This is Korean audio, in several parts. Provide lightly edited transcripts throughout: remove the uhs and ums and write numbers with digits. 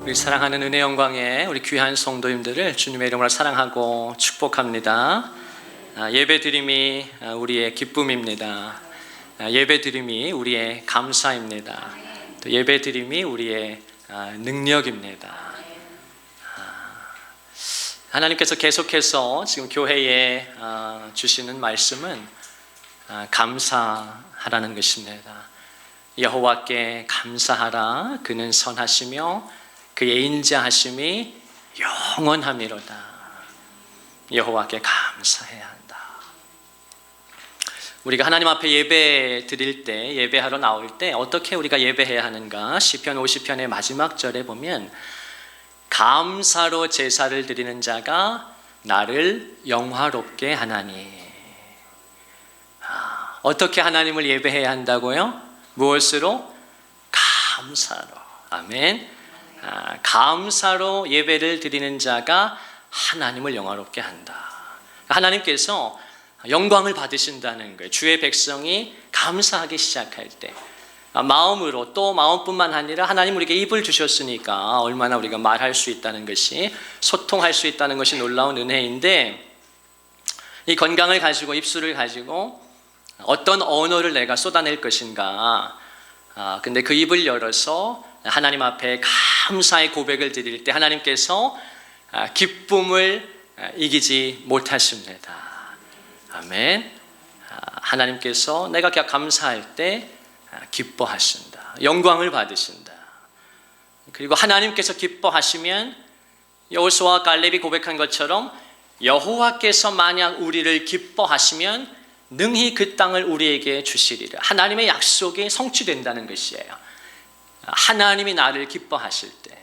우리 사랑하는 은혜 영광의 우리 귀한 성도님들을 주님의 이름으로 사랑하고 축복합니다. 예배드림이 우리의 기쁨입니다. 예배드림이 우리의 감사입니다. 또 예배드림이 우리의 능력입니다. 하나님께서 계속해서 지금 교회에 주시는 말씀은 감사하라는 것입니다. 여호와께 감사하라. 그는 선하시며 그의 인자하심이 영원함이로다. 여호와께 감사해야 한다. 우리가 하나님 앞에 예배 드릴 때, 예배하러 나올 때 어떻게 우리가 예배해야 하는가? 시편 50편의 마지막 절에 보면 감사로 제사를 드리는 자가 나를 영화롭게 하나니. 어떻게 하나님을 예배해야 한다고요? 무엇으로? 감사로. 아멘. 감사로 예배를 드리는 자가 하나님을 영화롭게 한다. 하나님께서 영광을 받으신다는 거예요. 주의 백성이 감사하기 시작할 때 마음으로, 또 마음뿐만 아니라 하나님 우리에게 입을 주셨으니까 얼마나 우리가 말할 수 있다는 것이, 소통할 수 있다는 것이 놀라운 은혜인데, 이 건강을 가지고, 입술을 가지고 어떤 언어를 내가 쏟아낼 것인가. 근데 그 입을 열어서 하나님 앞에 감사의 고백을 드릴 때 하나님께서 기쁨을 이기지 못하십니다. 아멘. 하나님께서 내가 감사할 때 기뻐하신다. 영광을 받으신다. 그리고 하나님께서 기뻐하시면 여호수아와 갈렙이 고백한 것처럼 여호와께서 만약 우리를 기뻐하시면 능히 그 땅을 우리에게 주시리라. 하나님의 약속이 성취된다는 것이에요. 하나님이 나를 기뻐하실 때.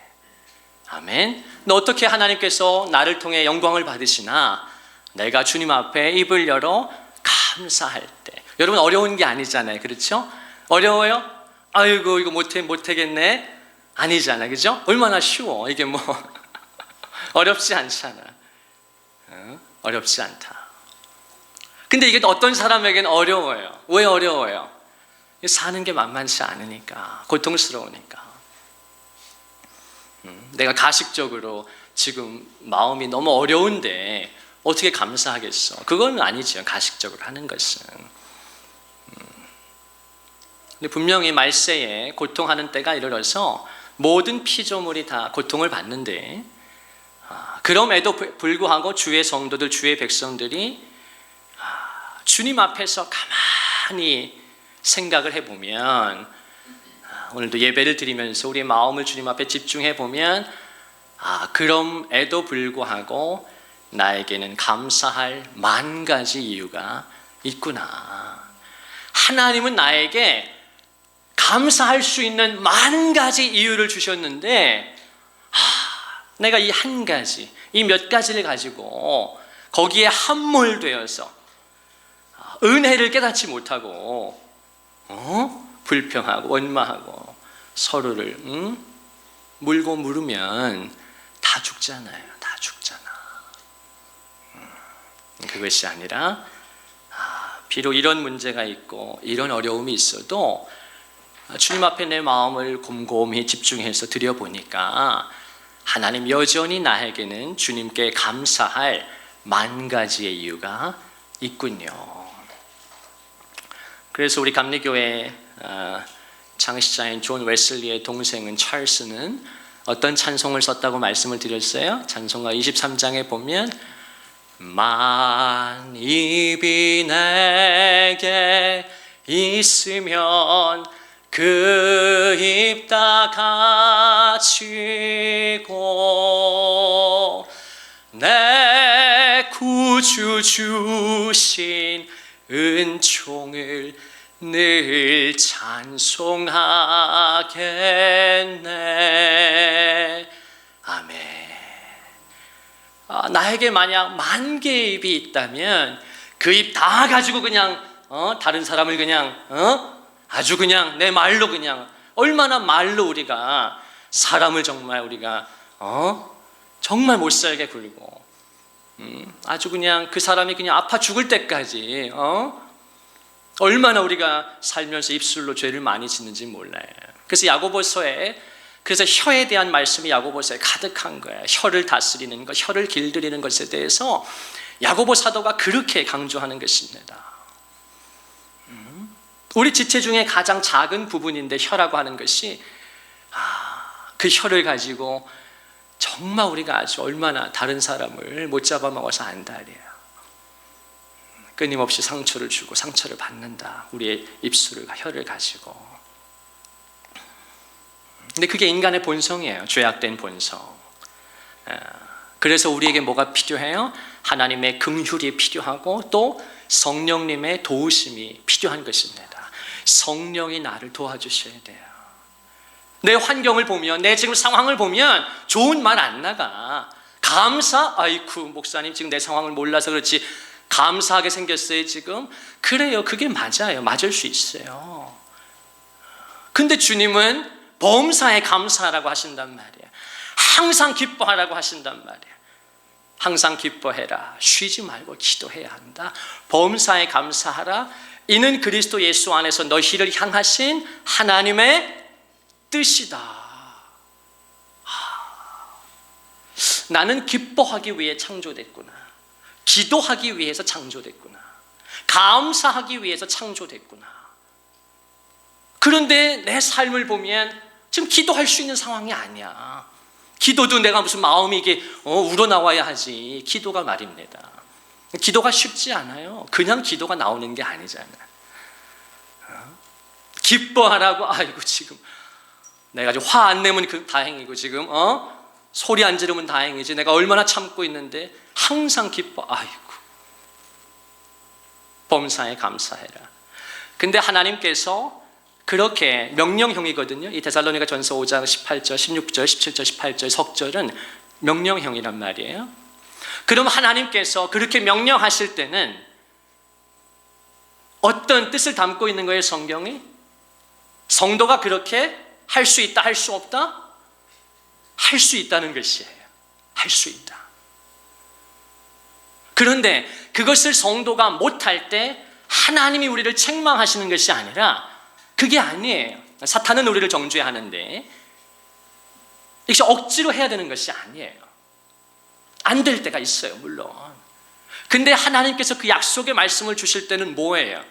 아멘. 너 어떻게 하나님께서 나를 통해 영광을 받으시나? 내가 주님 앞에 입을 열어 감사할 때. 여러분, 어려운 게 아니잖아요. 그렇죠? 어려워요? 아이고 이거 못하겠네. 아니잖아요. 그죠? 얼마나 쉬워. 이게 뭐 어렵지 않잖아. 어렵지 않다. 근데 이게 어떤 사람에게는 어려워요. 왜 어려워요? 사는 게 만만치 않으니까, 고통스러우니까. 내가 가식적으로 지금 마음이 너무 어려운데 어떻게 감사하겠어? 그건 아니죠. 가식적으로 하는 것은. 근데 분명히 말세에 고통하는 때가 이르러서 모든 피조물이 다 고통을 받는데, 그럼에도 불구하고 주의 성도들, 주의 백성들이 주님 앞에서 가만히 생각을 해보면, 오늘도 예배를 드리면서 우리의 마음을 주님 앞에 집중해보면, 그럼에도 불구하고 나에게는 감사할 만 가지 이유가 있구나. 하나님은 나에게 감사할 수 있는 만 가지 이유를 주셨는데, 내가 이 한 가지, 이 몇 가지를 가지고 거기에 함몰되어서 은혜를 깨닫지 못하고 불평하고 원망하고 서로를 물고 물으면 다 죽잖아요. 다 죽잖아. 그것이 아니라 비록 이런 문제가 있고 이런 어려움이 있어도 주님 앞에 내 마음을 곰곰이 집중해서 드려보니까 하나님 여전히 나에게는 주님께 감사할 만 가지의 이유가 있군요. 그래서 우리 감리교회 창시자인 존 웨슬리의 동생은 찰스는 어떤 찬송을 썼다고 말씀을 드렸어요? 찬송가 23장에 보면 만입이 내게 있으면 그 입 다 갖추고 내 구주 주신 은총을 늘 찬송하겠네. 아멘. 나에게 만약 만 개의 입이 있다면 그 입 다 가지고 그냥 다른 사람을 그냥 아주 그냥 내 말로 그냥, 얼마나 말로 우리가 사람을 정말 우리가 정말 못 살게 굴고 아주 그냥 그 사람이 그냥 아파 죽을 때까지 얼마나 우리가 살면서 입술로 죄를 많이 짓는지 몰라요. 그래서 야고보서에 그래서 혀에 대한 말씀이 야고보서에 가득한 거예요. 혀를 다스리는 것, 혀를 길들이는 것에 대해서 야고보 사도가 그렇게 강조하는 것입니다. 우리 지체 중에 가장 작은 부분인데 혀라고 하는 것이 그 혀를 가지고 정말 우리가 아주 얼마나 다른 사람을 못 잡아먹어서 안달이에요. 끊임없이 상처를 주고 상처를 받는다. 우리의 입술을, 혀를 가지고. 근데 그게 인간의 본성이에요. 죄악된 본성. 그래서 우리에게 뭐가 필요해요? 하나님의 긍휼이 필요하고 또 성령님의 도우심이 필요한 것입니다. 성령이 나를 도와주셔야 돼요. 내 환경을 보면, 내 지금 상황을 보면 좋은 말 안 나가. 아이쿠 목사님 지금 내 상황을 몰라서 그렇지 감사하게 생겼어요 지금. 그래요, 그게 맞아요. 맞을 수 있어요. 근데 주님은 범사에 감사하라고 하신단 말이에요. 항상 기뻐하라고 하신단 말이에요. 항상 기뻐해라. 쉬지 말고 기도해야 한다. 범사에 감사하라. 이는 그리스도 예수 안에서 너희를 향하신 하나님의 뜻이다. 나는 기뻐하기 위해 창조됐구나. 기도하기 위해서 창조됐구나. 감사하기 위해서 창조됐구나. 그런데 내 삶을 보면 지금 기도할 수 있는 상황이 아니야. 기도도 내가 무슨 마음이 이게 우러나와야 하지. 기도가 말입니다. 기도가 쉽지 않아요. 그냥 기도가 나오는 게 아니잖아요. 기뻐하라고. 아이고 지금 내가 화 안 내면 다행이고 지금 소리 안 지르면 다행이지. 내가 얼마나 참고 있는데 항상 기뻐. 아이고 범사에 감사해라. 근데 하나님께서 그렇게 명령형이거든요. 이 데살로니가 전서 5장 18절, 16절, 17절, 18절 석절은 명령형이란 말이에요. 그럼 하나님께서 그렇게 명령하실 때는 어떤 뜻을 담고 있는 거예요, 성경이? 성도가 그렇게 할 수 있다, 할 수 없다? 할 수 있다는 것이에요. 할 수 있다. 그런데 그것을 성도가 못할 때 하나님이 우리를 책망하시는 것이 아니라 그게 아니에요. 사탄은 우리를 정죄하는데 이것이 억지로 해야 되는 것이 아니에요. 안 될 때가 있어요, 물론. 근데 하나님께서 그 약속의 말씀을 주실 때는 뭐예요?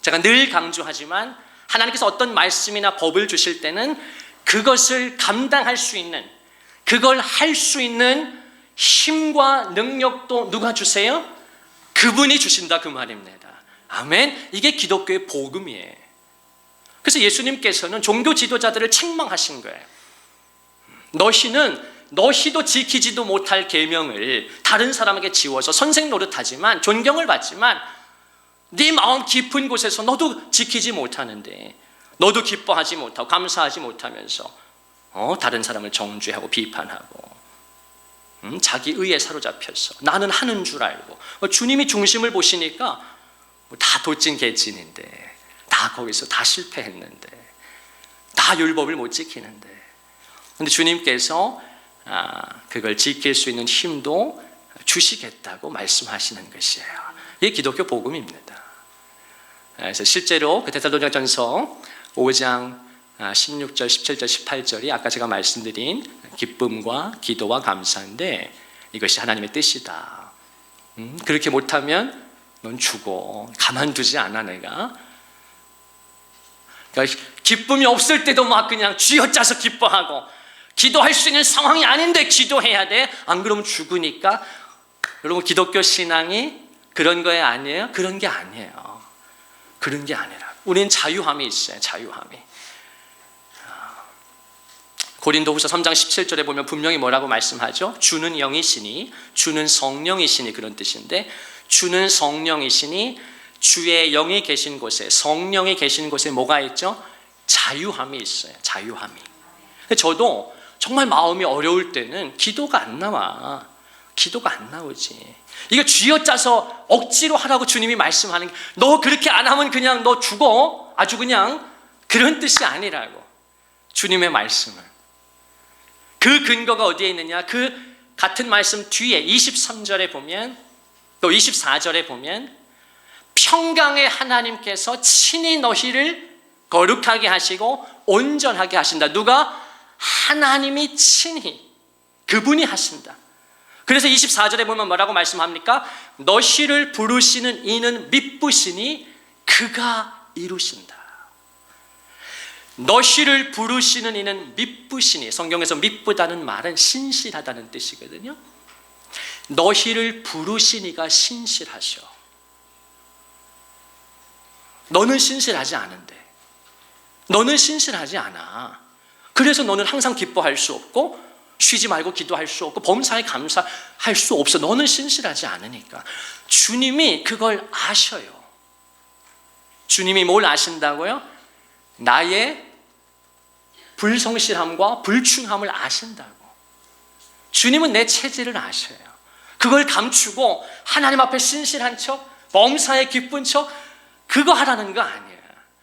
제가 늘 강조하지만 하나님께서 어떤 말씀이나 법을 주실 때는 그것을 감당할 수 있는, 그걸 할 수 있는 힘과 능력도 누가 주세요? 그분이 주신다, 그 말입니다. 아멘. 이게 기독교의 복음이에요. 그래서 예수님께서는 종교 지도자들을 책망하신 거예요. 너희도 지키지도 못할 계명을 다른 사람에게 지워서 선생 노릇하지만 존경을 받지만 네 마음 깊은 곳에서 너도 지키지 못하는데, 너도 기뻐하지 못하고 감사하지 못하면서 다른 사람을 정죄하고 비판하고 자기 의에 사로잡혀서 나는 하는 줄 알고 주님이 중심을 보시니까 다 도찐 개찐인데, 다 거기서 다 실패했는데, 다 율법을 못 지키는데, 근데 주님께서 그걸 지킬 수 있는 힘도 주시겠다고 말씀하시는 것이에요. 이게 기독교 복음입니다. 그래서 실제로 그 데살로니가전서 5장 16절, 17절, 18절이 아까 제가 말씀드린 기쁨과 기도와 감사인데 이것이 하나님의 뜻이다. 그렇게 못하면 넌 죽어. 가만두지 않아 내가. 그러니까 기쁨이 없을 때도 막 그냥 쥐어짜서 기뻐하고, 기도할 수 있는 상황이 아닌데 기도해야 돼. 안 그러면 죽으니까. 여러분 기독교 신앙이 그런 거에 아니에요? 그런 게 아니에요. 그런 게 아니라 우리는 자유함이 있어요. 자유함이. 고린도후서 3장 17절에 보면 분명히 뭐라고 말씀하죠? 주는 영이시니, 주는 성령이시니, 그런 뜻인데, 주는 성령이시니 주의 영이 계신 곳에, 성령이 계신 곳에 뭐가 있죠? 자유함이 있어요. 자유함이. 근데 저도 정말 마음이 어려울 때는 기도가 안 나와. 기도가 안 나오지. 이거 쥐어짜서 억지로 하라고 주님이 말씀하는 게, 너 그렇게 안 하면 그냥 너 죽어. 아주 그냥 그런 뜻이 아니라고. 주님의 말씀을. 그 근거가 어디에 있느냐? 그 같은 말씀 뒤에 23절에 보면, 또 24절에 보면 평강의 하나님께서 친히 너희를 거룩하게 하시고 온전하게 하신다. 누가? 하나님이 친히 그분이 하신다. 그래서 24절에 보면 뭐라고 말씀합니까? 너희를 부르시는 이는 미쁘시니 그가 이루신다. 너희를 부르시는 이는 미쁘시니, 성경에서 미쁘다는 말은 신실하다는 뜻이거든요. 너희를 부르시니가 신실하셔. 너는 신실하지 않은데, 너는 신실하지 않아. 그래서 너는 항상 기뻐할 수 없고 쉬지 말고 기도할 수 없고 범사에 감사할 수 없어. 너는 신실하지 않으니까. 주님이 그걸 아셔요. 주님이 뭘 아신다고요? 나의 불성실함과 불충함을 아신다고. 주님은 내 체질을 아셔요. 그걸 감추고 하나님 앞에 신실한 척, 범사에 기쁜 척, 그거 하라는 거 아니에요.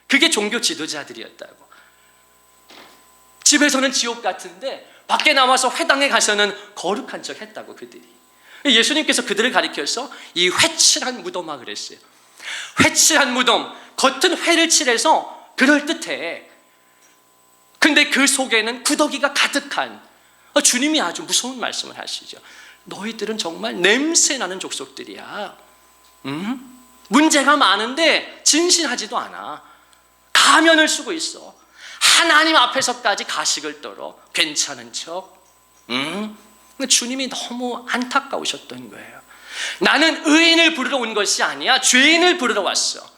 그게 종교 지도자들이었다고. 집에서는 지옥 같은데 밖에 나와서 회당에 가서는 거룩한 척 했다고, 그들이. 예수님께서 그들을 가리켜서 이 회칠한 무덤아 그랬어요. 회칠한 무덤, 겉은 회를 칠해서 그럴듯해. 근데 그 속에는 구더기가 가득한, 주님이 아주 무서운 말씀을 하시죠. 너희들은 정말 냄새나는 족속들이야. 문제가 많은데 진실하지도 않아. 가면을 쓰고 있어. 하나님 앞에서까지 가식을 떨어. 괜찮은 척. 주님이 너무 안타까우셨던 거예요. 나는 의인을 부르러 온 것이 아니야. 죄인을 부르러 왔어.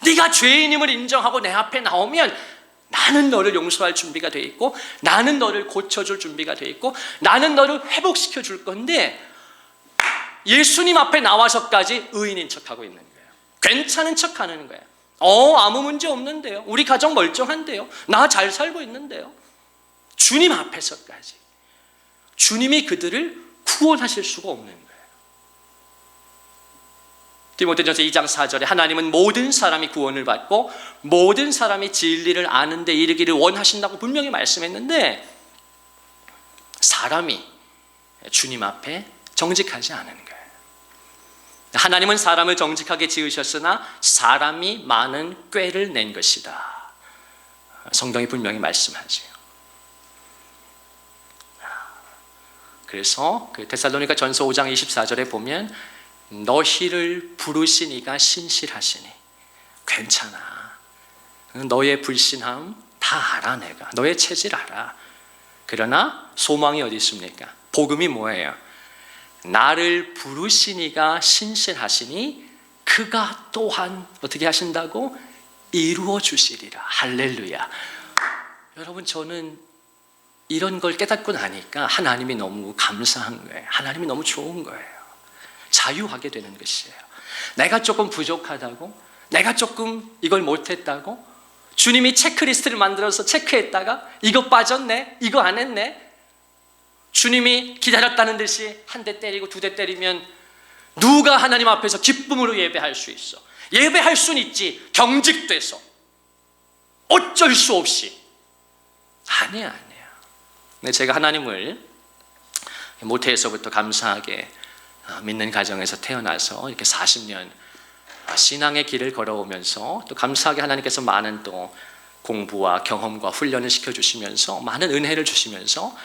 네가 죄인임을 인정하고 내 앞에 나오면 나는 너를 용서할 준비가 돼 있고, 나는 너를 고쳐줄 준비가 돼 있고, 나는 너를 회복시켜 줄 건데, 예수님 앞에 나와서까지 의인인 척하고 있는 거예요. 괜찮은 척하는 거예요. 아무 문제 없는데요. 우리 가정 멀쩡한데요. 나 잘 살고 있는데요. 주님 앞에서까지. 주님이 그들을 구원하실 수가 없는 거예요. 디모데전서 2장 4절에 하나님은 모든 사람이 구원을 받고 모든 사람이 진리를 아는 데 이르기를 원하신다고 분명히 말씀했는데, 사람이 주님 앞에 정직하지 않은 거예요. 하나님은 사람을 정직하게 지으셨으나 사람이 많은 꾀를 낸 것이다. 성경이 분명히 말씀하죠. 그래서 그 데살로니가 전서 5장 24절에 보면 너희를 부르신 이가 신실하시니 괜찮아. 너의 불신함 다 알아. 내가 너의 체질 알아. 그러나 소망이 어디 있습니까? 복음이 뭐예요? 나를 부르신 이가 신실하시니 그가 또한 어떻게 하신다고? 이루어 주시리라. 할렐루야. 여러분, 저는 이런 걸 깨닫고 나니까 하나님이 너무 감사한 거예요. 하나님이 너무 좋은 거예요. 자유하게 되는 것이에요. 내가 조금 부족하다고, 내가 조금 이걸 못했다고, 주님이 체크리스트를 만들어서 체크했다가 이거 빠졌네, 이거 안 했네, 주님이 기다렸다는 듯이 한 대 때리고 두 대 때리면 누가 하나님 앞에서 기쁨으로 예배할 수 있어? 예배할 수는 있지, 경직돼서 어쩔 수 없이. 아니야. 근데 제가 하나님을 모태에서부터 감사하게 믿는 가정에서 태어나서 이렇게 40년 신앙의 길을 걸어오면서 또 감사하게 하나님께서 많은 또 공부와 경험과 훈련을 시켜주시면서 많은 은혜를 주시면서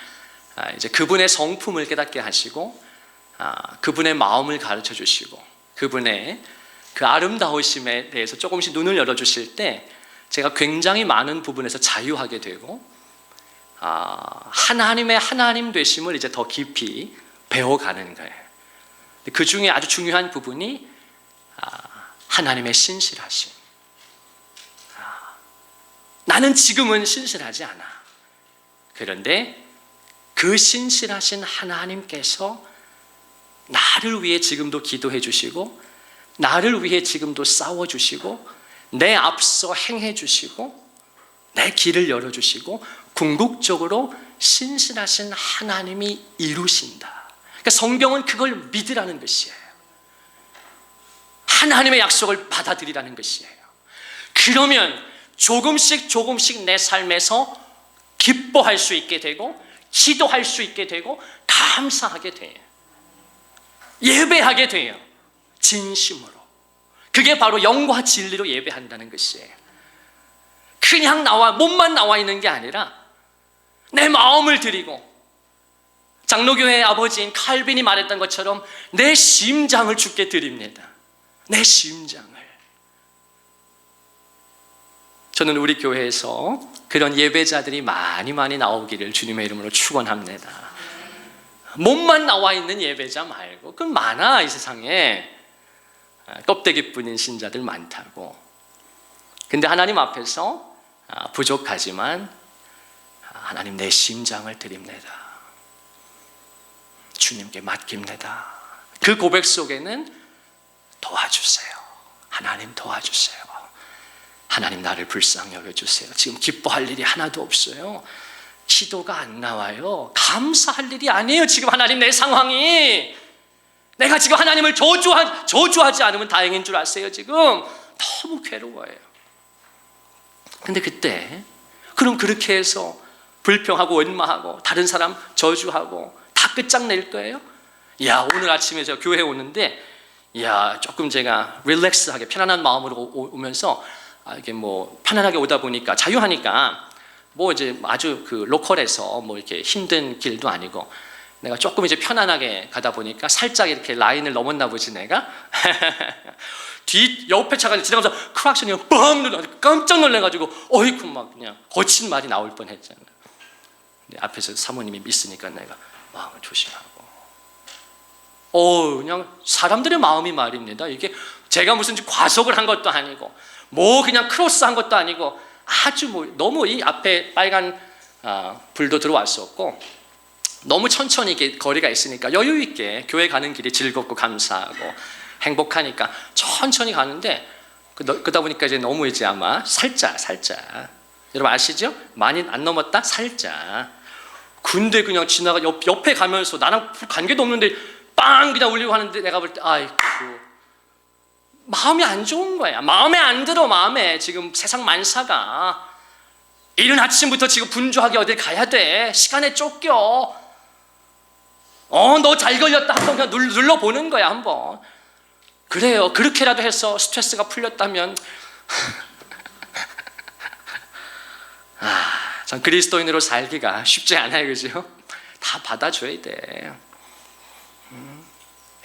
이제 그분의 성품을 깨닫게 하시고 그분의 마음을 가르쳐 주시고 그분의 그 아름다우심에 대해서 조금씩 눈을 열어주실 때 제가 굉장히 많은 부분에서 자유하게 되고 하나님의 하나님 되심을 이제 더 깊이 배워가는 거예요. 그 중에 아주 중요한 부분이 하나님의 신실하심. 나는 지금은 신실하지 않아. 그런데 그 신실하신 하나님께서 나를 위해 지금도 기도해 주시고 나를 위해 지금도 싸워 주시고 내 앞서 행해 주시고 내 길을 열어 주시고 궁극적으로 신실하신 하나님이 이루신다. 그러니까 성경은 그걸 믿으라는 것이에요. 하나님의 약속을 받아들이라는 것이에요. 그러면 조금씩 내 삶에서 기뻐할 수 있게 되고 기도할 수 있게 되고 감사하게 돼요. 예배하게 돼요. 진심으로. 그게 바로 영과 진리로 예배한다는 것이에요. 그냥 몸만 나와 있는 게 아니라 내 마음을 드리고, 장로교회의 아버지인 칼빈이 말했던 것처럼 내 심장을 주께 드립니다. 내 심장을. 저는 우리 교회에서 그런 예배자들이 많이 나오기를 주님의 이름으로 축원합니다. 몸만 나와 있는 예배자 말고, 그건 많아. 이 세상에 껍데기뿐인 신자들 많다고. 근데 하나님 앞에서 부족하지만 하나님 내 심장을 드립니다. 주님께 맡깁니다. 그 고백 속에는 도와주세요. 하나님 도와주세요. 하나님 나를 불쌍히 여겨주세요. 지금 기뻐할 일이 하나도 없어요. 기도가 안 나와요. 감사할 일이 아니에요. 지금 하나님 내 상황이. 내가 지금 하나님을 저주하지 않으면 다행인 줄 아세요. 지금 너무 괴로워요. 근데 그때 그럼 그렇게 해서 불평하고 원망하고 다른 사람 저주하고 다 끝장낼 거예요? 야, 오늘 아침에 제가 교회 오는데 조금 제가 릴렉스하게 편안한 마음으로 오면서 이렇게 뭐 편안하게 오다 보니까 자유하니까 뭐 이제 아주 그 로컬에서 뭐 이렇게 힘든 길도 아니고 내가 조금 이제 편안하게 가다 보니까 살짝 이렇게 라인을 넘었나 보지 내가. 옆에 차가 지나가면서 크락션이 뻥 눌러 깜짝 놀래가지고 어이쿠 막 그냥 거친 말이 나올 뻔했잖아. 근데 앞에서 사모님이 있으니까 내가 마음을 조심하고. 그냥 사람들의 마음이 말입니다. 이게 제가 무슨 과속을 한 것도 아니고 뭐 그냥 크로스한 것도 아니고 아주 뭐 너무 이 앞에 빨간 불도 들어왔었고 너무 천천히 이렇게 거리가 있으니까 여유 있게 교회 가는 길이 즐겁고 감사하고 행복하니까 천천히 가는데 그러다 보니까 이제 너무 이제 아마 살짝 여러분 아시죠? 많이 안 넘었다 살짝. 근데 그냥 지나가 옆에 가면서 나랑 관계도 없는데 빵 그냥 울리고 하는데 내가 볼 때 아이고 마음이 안 좋은 거야. 마음에 안 들어. 마음에 지금 세상 만사가 이른 아침부터 지금 분주하게 어딜 가야 돼. 시간에 쫓겨. 너 잘 걸렸다 한번 그냥 눌러보는 거야 한번. 그래요. 그렇게라도 해서 스트레스가 풀렸다면 전 그리스도인으로 살기가 쉽지 않아요. 그죠? 다 받아줘야 돼.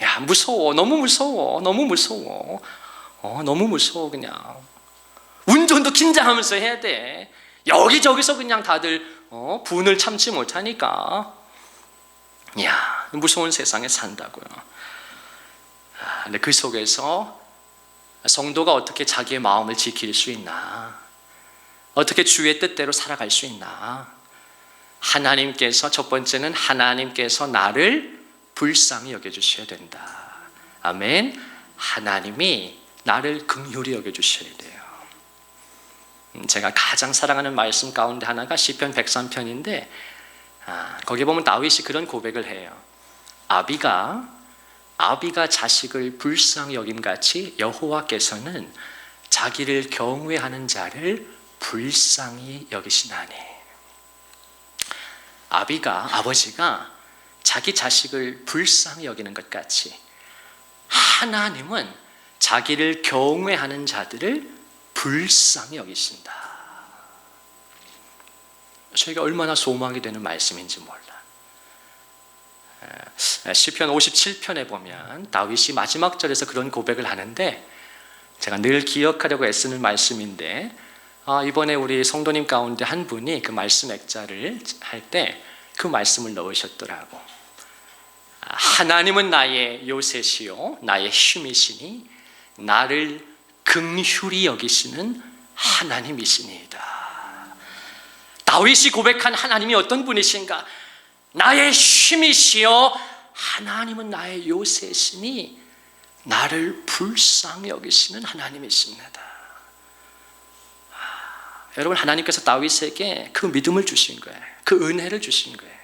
야, 무서워. 너무 무서워. 너무 무서워 그냥. 운전도 긴장하면서 해야 돼. 여기저기서 그냥 다들 분을 참지 못하니까. 야, 무서운 세상에 산다고요. 근데 그 속에서 성도가 어떻게 자기의 마음을 지킬 수 있나? 어떻게 주의 뜻대로 살아갈 수 있나? 하나님께서 첫 번째는 하나님께서 나를 불쌍히 여겨주셔야 된다. 아멘. 하나님이 나를 긍휼히 여겨주셔야 돼요. 제가 가장 사랑하는 말씀 가운데 하나가 시편 103편인데 거기 보면 다윗이 그런 고백을 해요. 아비가 자식을 불쌍히 여김같이 여호와께서는 자기를 경외하는 자를 불쌍히 여기시나니. 아버지가 자기 자식을 불쌍히 여기는 것 같이 하나님은 자기를 경외하는 자들을 불쌍히 여기신다. 저희가 얼마나 소망이 되는 말씀인지 몰라. 시편 57편에 보면 다윗이 마지막 절에서 그런 고백을 하는데 제가 늘 기억하려고 애쓰는 말씀인데 이번에 우리 성도님 가운데 한 분이 그 말씀 액자를 할 때 그 말씀을 넣으셨더라고. 하나님은 나의 요새시요 나의 힘이시니 나를 긍휼히 여기시는 하나님이시니이다. 다윗이 고백한 하나님이 어떤 분이신가? 나의 힘이시여 하나님은 나의 요새시니 나를 불쌍히 여기시는 하나님이십니다. 여러분, 하나님께서 다윗에게 그 믿음을 주신 거예요. 그 은혜를 주신 거예요.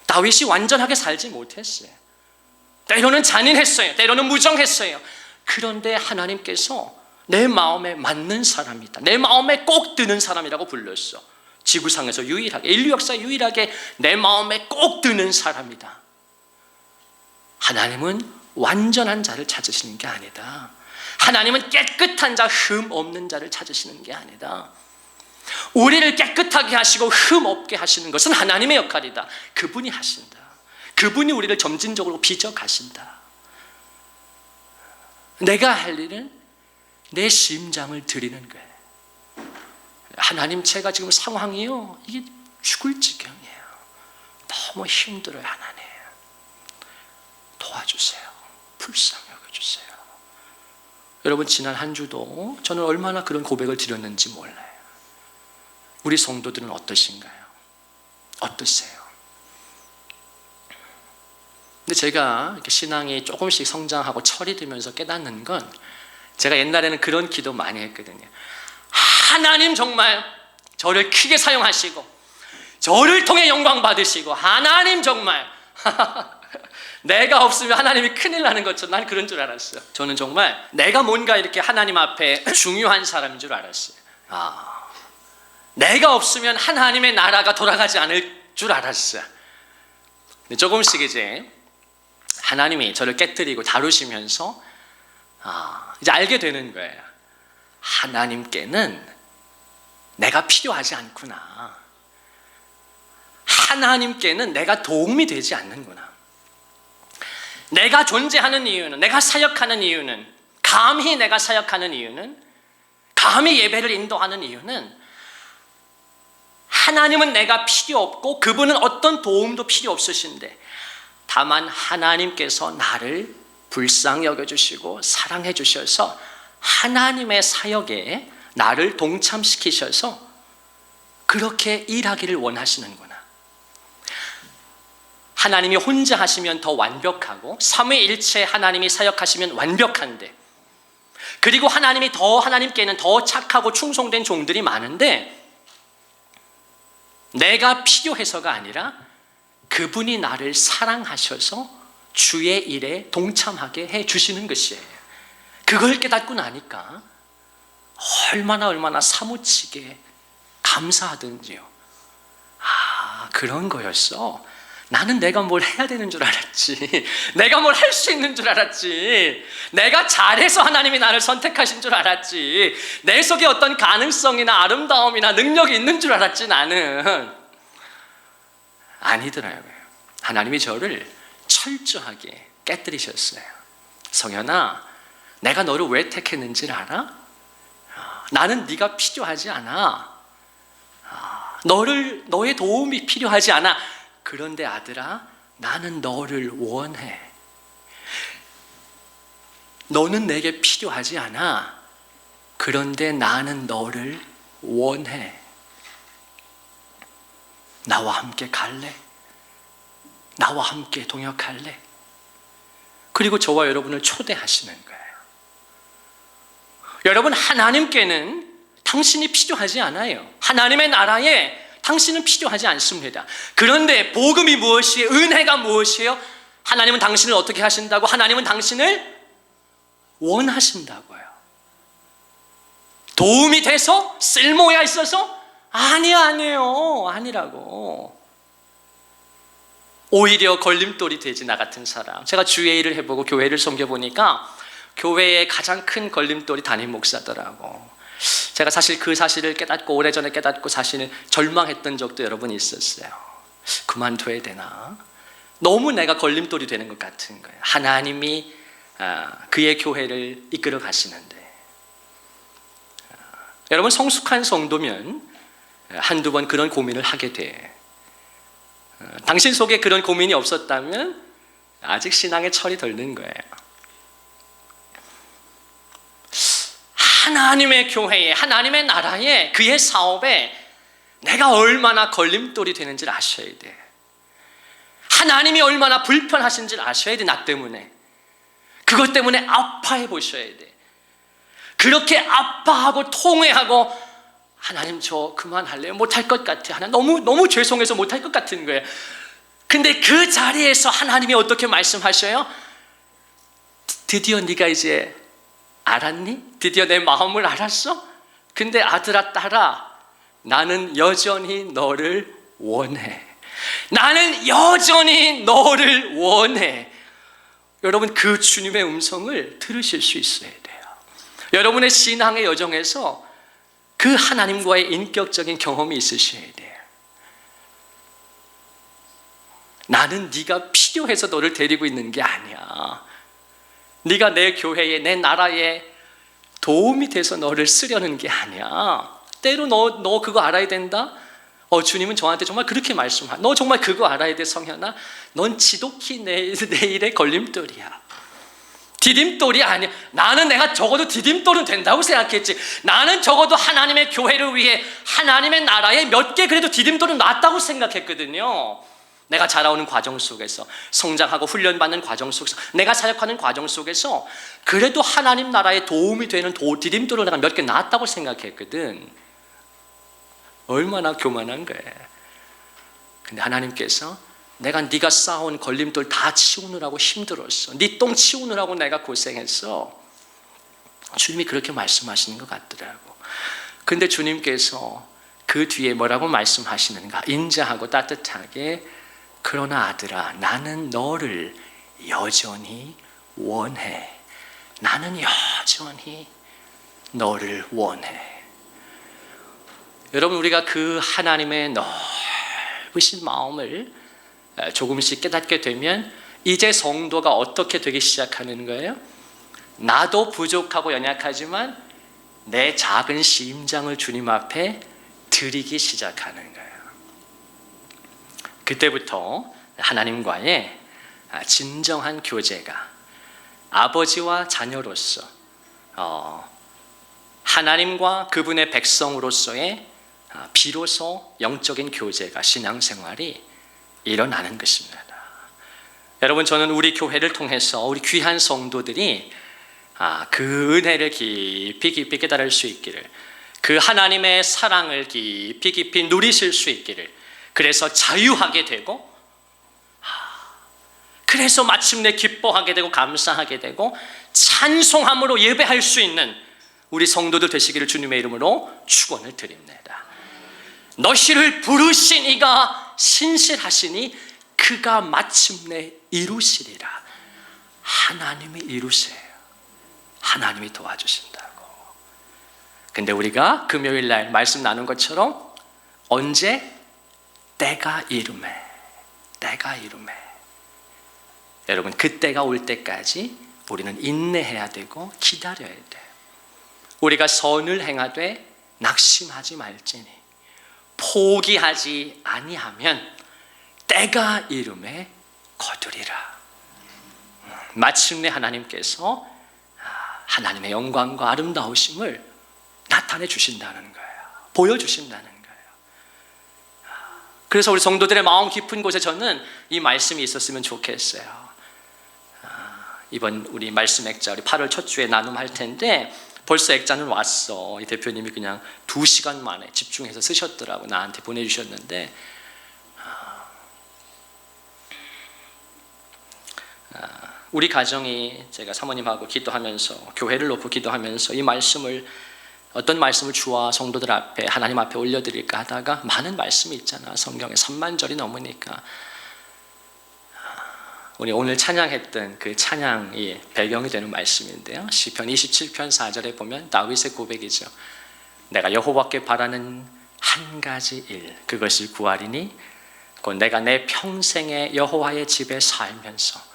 다윗이 완전하게 살지 못했어요. 때로는 잔인했어요. 때로는 무정했어요. 그런데 하나님께서 내 마음에 맞는 사람이다. 내 마음에 꼭 드는 사람이라고 불렀어. 지구상에서 유일하게, 인류 역사 유일하게 내 마음에 꼭 드는 사람이다. 하나님은 완전한 자를 찾으시는 게 아니다. 하나님은 깨끗한 자, 흠 없는 자를 찾으시는 게 아니다. 우리를 깨끗하게 하시고 흠 없게 하시는 것은 하나님의 역할이다. 그분이 하신다. 그분이 우리를 점진적으로 빚어 가신다. 내가 할 일은 내 심장을 드리는 거예요. 하나님, 제가 지금 상황이요, 이게 죽을 지경이에요. 너무 힘들어요. 하나님, 도와주세요. 불쌍히 여겨주세요. 여러분, 지난 한 주도 저는 얼마나 그런 고백을 드렸는지 몰라요. 우리 성도들은 어떠신가요? 어떠세요? 근데 제가 이렇게 신앙이 조금씩 성장하고 철이 들면서 깨닫는 건, 제가 옛날에는 그런 기도 많이 했거든요. 하나님, 정말 저를 크게 사용하시고 저를 통해 영광 받으시고, 하나님 정말 내가 없으면 하나님이 큰일 나는 것처럼, 난 그런 줄 알았어요. 저는 정말 내가 뭔가 이렇게 하나님 앞에 중요한 사람인 줄 알았어요. 내가 없으면 하나님의 나라가 돌아가지 않을 줄 알았어요. 근데 조금씩 이제 하나님이 저를 깨뜨리고 다루시면서 이제 알게 되는 거예요. 하나님께는 내가 필요하지 않구나. 하나님께는 내가 도움이 되지 않는구나. 내가 존재하는 이유는, 내가 사역하는 이유는, 감히 내가 사역하는 이유는, 감히 예배를 인도하는 이유는, 하나님은 내가 필요 없고 그분은 어떤 도움도 필요 없으신데, 다만 하나님께서 나를 불쌍히 여겨주시고 사랑해 주셔서 하나님의 사역에 나를 동참시키셔서 그렇게 일하기를 원하시는구나. 하나님이 혼자 하시면 더 완벽하고, 삼위일체 하나님이 사역하시면 완벽한데, 그리고 하나님께는 더 착하고 충성된 종들이 많은데, 내가 필요해서가 아니라 그분이 나를 사랑하셔서 주의 일에 동참하게 해 주시는 것이에요. 그걸 깨닫고 나니까 얼마나 사무치게 감사하든지요. 그런 거였어. 나는 내가 뭘 해야 되는 줄 알았지. 내가 뭘 할 수 있는 줄 알았지. 내가 잘해서 하나님이 나를 선택하신 줄 알았지. 내 속에 어떤 가능성이나 아름다움이나 능력이 있는 줄 알았지. 나는 아니더라고요. 하나님이 저를 철저하게 깨뜨리셨어요. 성현아, 내가 너를 왜 택했는지를 알아? 나는 네가 필요하지 않아. 너의 도움이 필요하지 않아. 그런데 아들아, 나는 너를 원해. 너는 내게 필요하지 않아. 그런데 나는 너를 원해. 나와 함께 갈래? 나와 함께 동역할래? 그리고 저와 여러분을 초대하시는 거예요. 여러분, 하나님께는 당신이 필요하지 않아요. 하나님의 나라에 당신은 필요하지 않습니다. 그런데 복음이 무엇이에요? 은혜가 무엇이에요? 하나님은 당신을 어떻게 하신다고? 하나님은 당신을 원하신다고요. 도움이 돼서? 쓸모가 있어서? 아니에요. 아니라고. 오히려 걸림돌이 되지, 나 같은 사람. 제가 주의 일을 해보고 교회를 섬겨보니까 교회의 가장 큰 걸림돌이 담임 목사더라고. 제가 사실 그 사실을 깨닫고, 오래전에 깨닫고 사실은 절망했던 적도 여러 번 있었어요. 그만둬야 되나? 너무 내가 걸림돌이 되는 것 같은 거예요. 하나님이 그의 교회를 이끌어 가시는데. 여러분, 성숙한 성도면 한두 번 그런 고민을 하게 돼. 당신 속에 그런 고민이 없었다면 아직 신앙의 철이 덜 든 거예요. 하나님의 교회에, 하나님의 나라에, 그의 사업에 내가 얼마나 걸림돌이 되는지를 아셔야 돼. 하나님이 얼마나 불편하신지를 아셔야 돼. 나 때문에. 그것 때문에 아파해 보셔야 돼. 그렇게 아파하고 통회하고, 하나님 저 그만할래요? 못할 것 같아. 하나님 너무 죄송해서 못할 것 같은 거예요. 근데 그 자리에서 하나님이 어떻게 말씀하셔요? 드디어 네가 이제 알았니? 드디어 내 마음을 알았어? 근데 아들아, 딸아, 나는 여전히 너를 원해. 나는 여전히 너를 원해. 여러분, 그 주님의 음성을 들으실 수 있어야 돼요. 여러분의 신앙의 여정에서 그 하나님과의 인격적인 경험이 있으셔야 돼요. 나는 네가 필요해서 너를 데리고 있는 게 아니야. 네가 내 교회에, 내 나라에 도움이 돼서 너를 쓰려는 게 아니야. 때로 너 그거 알아야 된다? 주님은 저한테 정말 그렇게 말씀하셔. 너 정말 그거 알아야 돼, 성현아. 넌 지독히 내일의 걸림돌이야. 디딤돌이 아니야. 나는 내가 적어도 디딤돌은 된다고 생각했지. 나는 적어도 하나님의 교회를 위해 하나님의 나라에 몇 개 그래도 디딤돌은 놨다고 생각했거든요. 내가 자라오는 과정 속에서, 성장하고 훈련받는 과정 속에서, 내가 사역하는 과정 속에서 그래도 하나님 나라에 도움이 되는 디딤돌을 내가 몇 개 놨다고 생각했거든. 얼마나 교만한 거예요. 근데 하나님께서 내가 네가 쌓아온 걸림돌 다 치우느라고 힘들었어. 네 똥 치우느라고 내가 고생했어. 주님이 그렇게 말씀하시는 것 같더라고. 근데 주님께서 그 뒤에 뭐라고 말씀하시는가? 인자하고 따뜻하게, 그러나 아들아, 나는 너를 여전히 원해. 나는 여전히 너를 원해. 여러분, 우리가 그 하나님의 넓으신 마음을 조금씩 깨닫게 되면 이제 성도가 어떻게 되기 시작하는 거예요? 나도 부족하고 연약하지만 내 작은 심장을 주님 앞에 드리기 시작하는 거예요. 그때부터 하나님과의 진정한 교제가, 아버지와 자녀로서, 하나님과 그분의 백성으로서의 비로소 영적인 교제가, 신앙생활이 일어나는 것입니다. 여러분, 저는 우리 교회를 통해서 우리 귀한 성도들이 그 은혜를 깊이 깨달을 수 있기를, 그 하나님의 사랑을 깊이 누리실 수 있기를, 그래서 자유하게 되고, 그래서 마침내 기뻐하게 되고 감사하게 되고 찬송함으로 예배할 수 있는 우리 성도들 되시기를 주님의 이름으로 축원을 드립니다. 너희를 부르신 이가 신실하시니 그가 마침내 이루시리라. 하나님이 이루세요. 하나님이 도와주신다고. 근데 우리가 금요일 날 말씀 나눈 것처럼 언제? 때가 이름에. 여러분, 그때가 올 때까지 우리는 인내해야 되고 기다려야 돼. 우리가 선을 행하되 낙심하지 말지니 포기하지 아니하면 때가 이름에 거두리라. 마침내 하나님께서 하나님의 영광과 아름다우심을 나타내 주신다는 거예요. 보여주신다는 거예요. 그래서 우리 성도들의 마음 깊은 곳에 저는 이 말씀이 있었으면 좋겠어요. 이번 우리 말씀 액자, 우리 8월 첫 주에 나눔할 텐데 벌써 액자는 왔어. 이 대표님이 그냥 2시간 만에 집중해서 쓰셨더라고. 나한테 보내주셨는데 우리 가정이, 제가 사모님하고 기도하면서, 교회를 놓고 기도하면서 이 말씀을, 어떤 말씀을 주와 성도들 앞에, 하나님 앞에 올려드릴까 하다가 많은 말씀이 있잖아. 성경에 3만 절이 넘으니까. 우리 오늘 찬양했던 그 찬양이 배경이 되는 말씀인데요. 시편 27편 4절에 보면 다윗의 고백이죠. 내가 여호와께 바라는 한 가지 일, 그것을 구하리니 곧 내가 내 평생에 여호와의 집에 살면서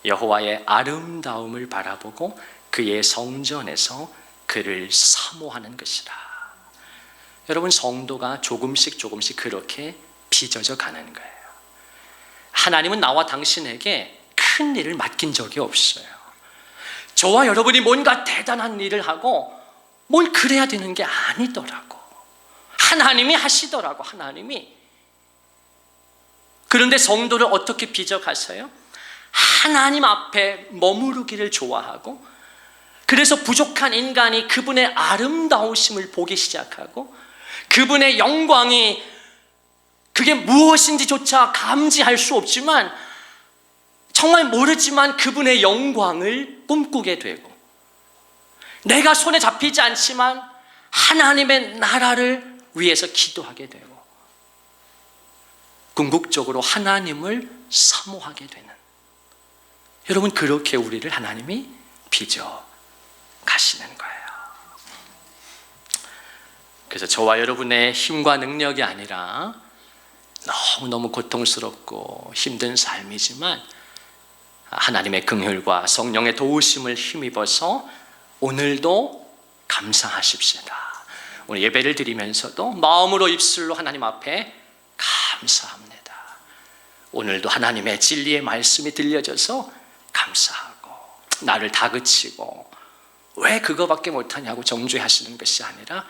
여호와의 아름다움을 바라보고 그의 성전에서 그를 사모하는 것이라. 여러분, 성도가 조금씩 그렇게 빚어져 가는 거예요. 하나님은 나와 당신에게 큰 일을 맡긴 적이 없어요. 저와 여러분이 뭔가 대단한 일을 하고 뭘 그래야 되는 게 아니더라고. 하나님이 하시더라고, 하나님이. 그런데 성도를 어떻게 빚어가세요? 하나님 앞에 머무르기를 좋아하고, 그래서 부족한 인간이 그분의 아름다우심을 보기 시작하고, 그분의 영광이 그게 무엇인지조차 감지할 수 없지만, 정말 모르지만 그분의 영광을 꿈꾸게 되고, 내가 손에 잡히지 않지만 하나님의 나라를 위해서 기도하게 되고, 궁극적으로 하나님을 사모하게 되는, 여러분, 그렇게 우리를 하나님이 빚어 가시는 거예요. 그래서 저와 여러분의 힘과 능력이 아니라 너무너무 고통스럽고 힘든 삶이지만 하나님의 긍휼과 성령의 도우심을 힘입어서 오늘도 감사하십시다. 오늘 예배를 드리면서도 마음으로 입술로 하나님 앞에 감사합니다. 오늘도 하나님의 진리의 말씀이 들려져서 감사하고, 나를 다그치고 왜 그거밖에 못하냐고 정죄하시는 것이 아니라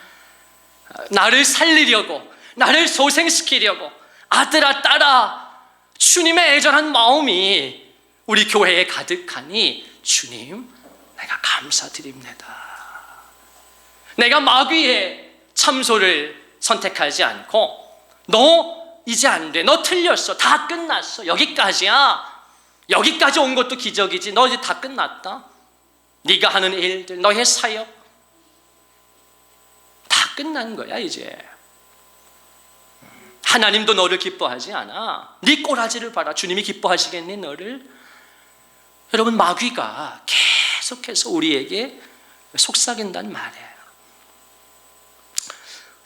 나를 살리려고, 나를 소생시키려고 아들아 딸아 주님의 애절한 마음이 우리 교회에 가득하니 주님 내가 감사드립니다. 내가 마귀의 참소를 선택하지 않고 너 이제 안 돼, 너 틀렸어, 다 끝났어, 여기까지야, 여기까지 온 것도 기적이지, 너 이제 다 끝났다, 네가 하는 일들, 너의 사역 다 끝난 거야. 이제 하나님도 너를 기뻐하지 않아. 네 꼬라지를 봐라, 주님이 기뻐하시겠니 너를? 여러분, 마귀가 계속해서 우리에게 속삭인단 말이에요.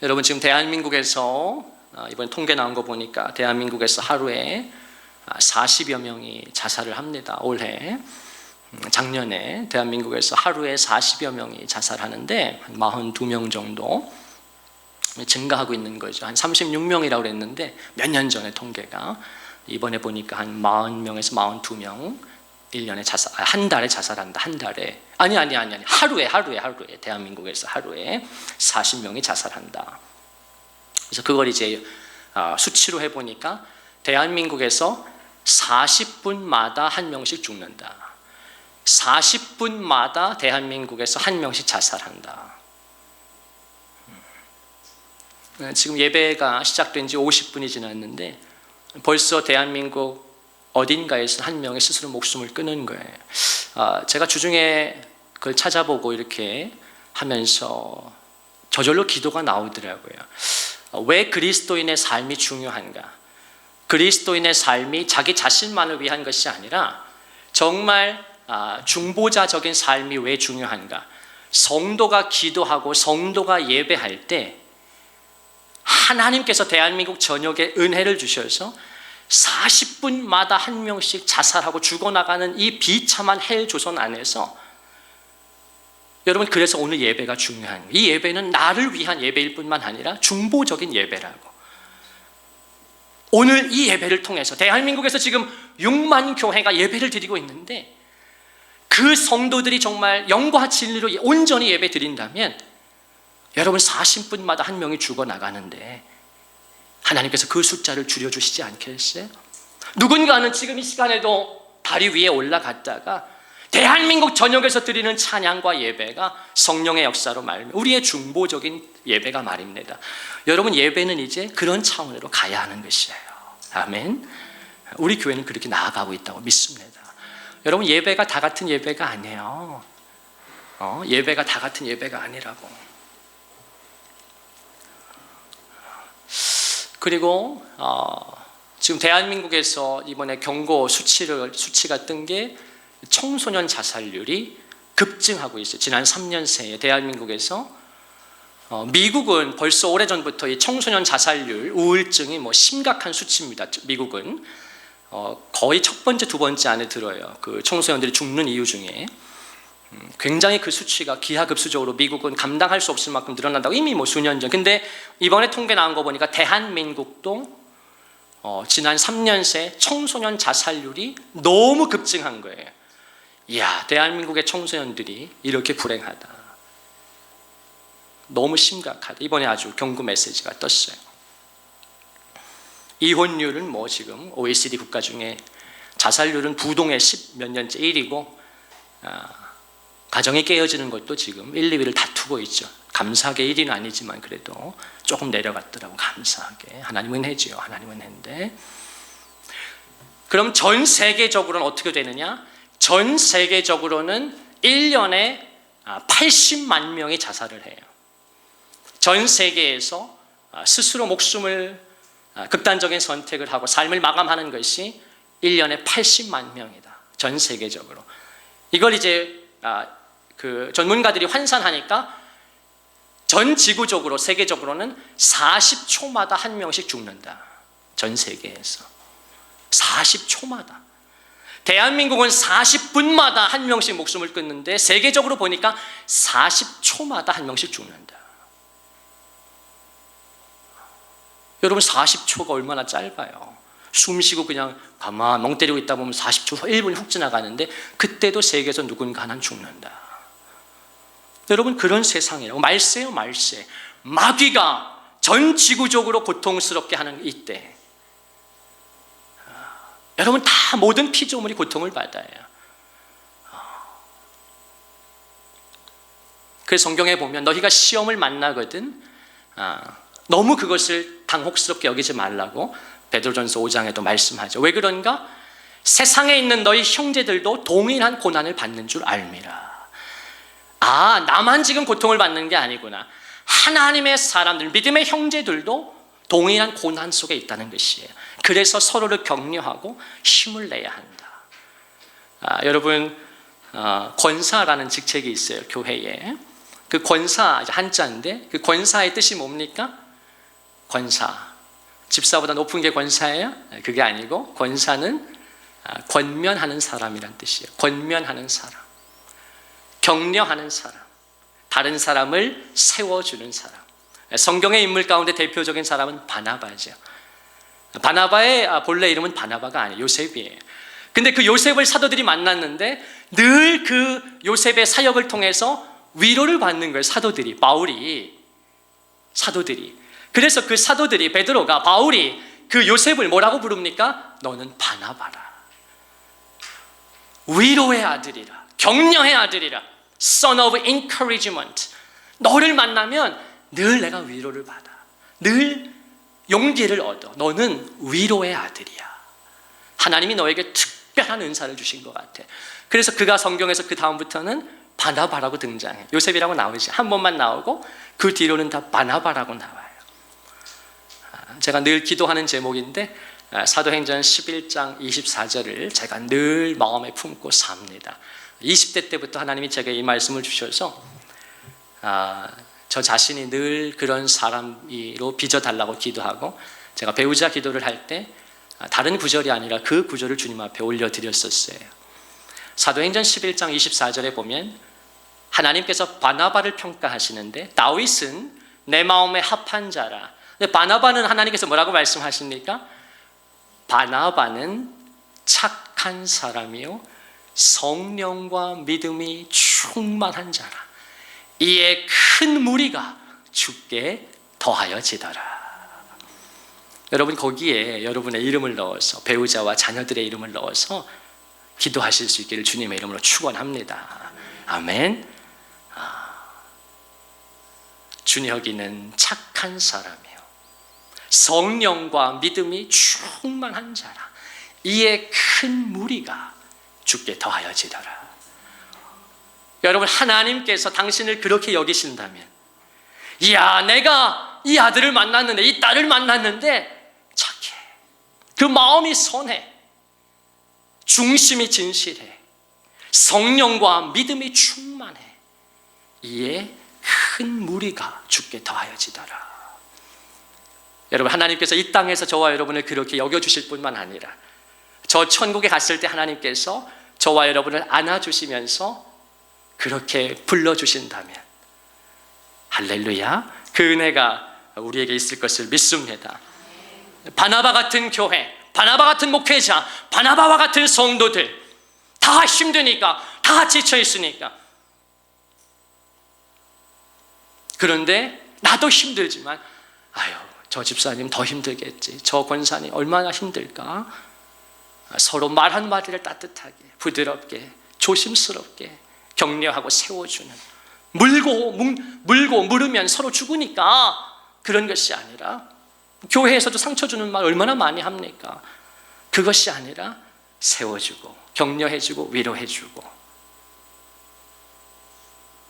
여러분, 지금 대한민국에서 이번 통계 나온 거 보니까 대한민국에서 하루에 40여 명이 자살을 합니다. 올해, 작년에 대한민국에서 하루에 40여 명이 자살하는데 한 42명 정도 증가하고 있는 거죠. 한 36명이라고 그랬는데 몇 년 전에 통계가, 이번에 보니까 한 40명에서 42명 1년에 자살, 한 달에 자살한다. 한 달에, 아니 하루에 대한민국에서 하루에 40명이 자살한다. 그래서 그걸 이제 수치로 해보니까 대한민국에서 40분마다 한 명씩 죽는다. 40분마다 대한민국에서 한 명씩 자살한다. 지금 예배가 시작된 지 50분이 지났는데 벌써 대한민국 어딘가에서 한 명이 스스로 목숨을 끊은 거예요. 제가 주중에 그걸 찾아보고 이렇게 하면서 저절로 기도가 나오더라고요. 왜 그리스도인의 삶이 중요한가? 그리스도인의 삶이 자기 자신만을 위한 것이 아니라 정말 중보자적인 삶이 왜 중요한가? 성도가 기도하고 성도가 예배할 때 하나님께서 대한민국 전역에 은혜를 주셔서 40분마다 한 명씩 자살하고 죽어나가는 이 비참한 헬 조선 안에서, 여러분, 그래서 오늘 예배가 중요한 거예요. 이 예배는 나를 위한 예배일 뿐만 아니라 중보적인 예배라고. 오늘 이 예배를 통해서 대한민국에서 지금 6만 교회가 예배를 드리고 있는데 그 성도들이 정말 영과 진리로 온전히 예배 드린다면 여러분 40분마다 한 명이 죽어나가는데 하나님께서 그 숫자를 줄여주시지 않겠어요? 누군가는 지금 이 시간에도 다리 위에 올라갔다가 대한민국 전역에서 드리는 찬양과 예배가 성령의 역사로 말미암아 우리의 중보적인 예배가 말입니다. 여러분, 예배는 이제 그런 차원으로 가야 하는 것이에요. 아멘. 우리 교회는 그렇게 나아가고 있다고 믿습니다. 여러분, 예배가 다 같은 예배가 아니에요. 예배가 다 같은 예배가 아니라고. 그리고 지금 대한민국에서 이번에 경고 수치가 뜬 게 청소년 자살률이 급증하고 있어요. 지난 3년 새에 대한민국에서 미국은 벌써 오래전부터 이 청소년 자살률, 우울증이 심각한 수치입니다. 미국은 거의 첫 번째, 두 번째 안에 들어요. 그 청소년들이 죽는 이유 중에 굉장히 그 수치가 기하급수적으로 미국은 감당할 수 없을 만큼 늘어난다고 이미 수년 전. 근데 이번에 통계 나온 거 보니까 대한민국도 지난 3년 새 청소년 자살률이 너무 급증한 거예요. 이야, 대한민국의 청소년들이 이렇게 불행하다, 너무 심각하다. 이번에 아주 경고 메시지가 떴어요. 이혼율은 지금 OECD 국가 중에 자살률은 부동의 10 몇 년째 1위고 가정이 깨어지는 것도 지금 1, 2위를 다투고 있죠. 감사하게 1위는 아니지만 그래도 조금 내려갔더라고. 감사하게. 하나님 은혜지요. 하나님 은혜인데, 그럼 전 세계적으로는 어떻게 되느냐? 전 세계적으로는 1년에 80만 명이 자살을 해요. 전 세계에서 스스로 목숨을 극단적인 선택을 하고 삶을 마감하는 것이 1년에 80만 명이다. 전 세계적으로. 이걸 이제 그 전문가들이 환산하니까 전 지구적으로 세계적으로는 40초마다 한 명씩 죽는다. 전 세계에서 40초마다. 대한민국은 40분마다 한 명씩 목숨을 끊는데 세계적으로 보니까 40초마다 한 명씩 죽는다. 여러분 40초가 얼마나 짧아요. 숨 쉬고 그냥 가만 멍 때리고 있다 보면 40초, 1분이 훅 지나가는데 그때도 세계에서 누군가 하나는 죽는다. 여러분 그런 세상이라고. 말세요, 말세. 마귀가 전 지구적으로 고통스럽게 하는 이때 여러분 다 모든 피조물이 고통을 받아요. 그래서 성경에 보면 너희가 시험을 만나거든 너무 그것을 당혹스럽게 여기지 말라고 베드로전서 5장에도 말씀하죠. 왜 그런가? 세상에 있는 너희 형제들도 동일한 고난을 받는 줄 알미라. 아, 나만 지금 고통을 받는 게 아니구나. 하나님의 사람들, 믿음의 형제들도 동일한 고난 속에 있다는 것이에요. 그래서 서로를 격려하고 힘을 내야 한다. 여러분 권사라는 직책이 있어요. 교회에. 그 권사 한자인데 그 권사의 뜻이 뭡니까? 권사. 집사보다 높은 게 권사예요? 그게 아니고 권사는 권면하는 사람이란 뜻이에요. 권면하는 사람, 격려하는 사람, 다른 사람을 세워주는 사람. 성경의 인물 가운데 대표적인 사람은 바나바죠. 바나바의 본래 이름은 바나바가 아니에요. 요셉이에요. 근데 그 요셉을 사도들이 만났는데 늘 그 요셉의 사역을 통해서 위로를 받는 거예요. 사도들이, 바울이, 사도들이. 그래서 그 사도들이, 베드로가, 바울이 그 요셉을 뭐라고 부릅니까? 너는 바나바라. 위로의 아들이라, 격려의 아들이라, son of encouragement. 너를 만나면 늘 내가 위로를 받아. 늘 용기를 얻어. 너는 위로의 아들이야. 하나님이 너에게 특별한 은사를 주신 것 같아. 그래서 그가 성경에서 그 다음부터는 바나바라고 등장해. 요셉이라고 나오지. 한 번만 나오고 그 뒤로는 다 바나바라고 나와요. 제가 늘 기도하는 제목인데 사도행전 11장 24절을 제가 늘 마음에 품고 삽니다. 20대 때부터 하나님이 제게 이 말씀을 주셔서 저 자신이 늘 그런 사람으로 빚어달라고 기도하고 제가 배우자 기도를 할 때 다른 구절이 아니라 그 구절을 주님 앞에 올려드렸었어요. 사도행전 11장 24절에 보면 하나님께서 바나바를 평가하시는데 다윗은 내 마음에 합한 자라. 근데 바나바는 하나님께서 뭐라고 말씀하십니까? 바나바는 착한 사람이요 성령과 믿음이 충만한 자라. 이에 큰 무리가 주께 더하여지더라. 여러분 거기에 여러분의 이름을 넣어서 배우자와 자녀들의 이름을 넣어서 기도하실 수 있기를 주님의 이름으로 축원합니다. 아멘. 준혁이는 착한 사람이요 성령과 믿음이 충만한 자라. 이에 큰 무리가 주께 더하여지더라. 여러분 하나님께서 당신을 그렇게 여기신다면, 이야 내가 이 아들을 만났는데 이 딸을 만났는데 착해, 그 마음이 선해, 중심이 진실해, 성령과 믿음이 충만해, 이에 큰 무리가 주께 더하여지더라. 여러분 하나님께서 이 땅에서 저와 여러분을 그렇게 여겨주실 뿐만 아니라 저 천국에 갔을 때 하나님께서 저와 여러분을 안아주시면서 그렇게 불러주신다면 할렐루야, 그 은혜가 우리에게 있을 것을 믿습니다. 바나바 같은 교회, 바나바 같은 목회자, 바나바와 같은 성도들, 다 힘드니까, 다 지쳐 있으니까. 그런데 나도 힘들지만 아유 저 집사님 더 힘들겠지, 저 권사님 얼마나 힘들까. 서로 말 한마디를 따뜻하게, 부드럽게, 조심스럽게 격려하고 세워주는, 물고 물으면 서로 죽으니까 그런 것이 아니라, 교회에서도 상처 주는 말 얼마나 많이 합니까? 그것이 아니라 세워주고 격려해주고 위로해주고.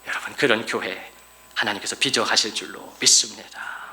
여러분 그런 교회 하나님께서 빚어가실 줄로 믿습니다.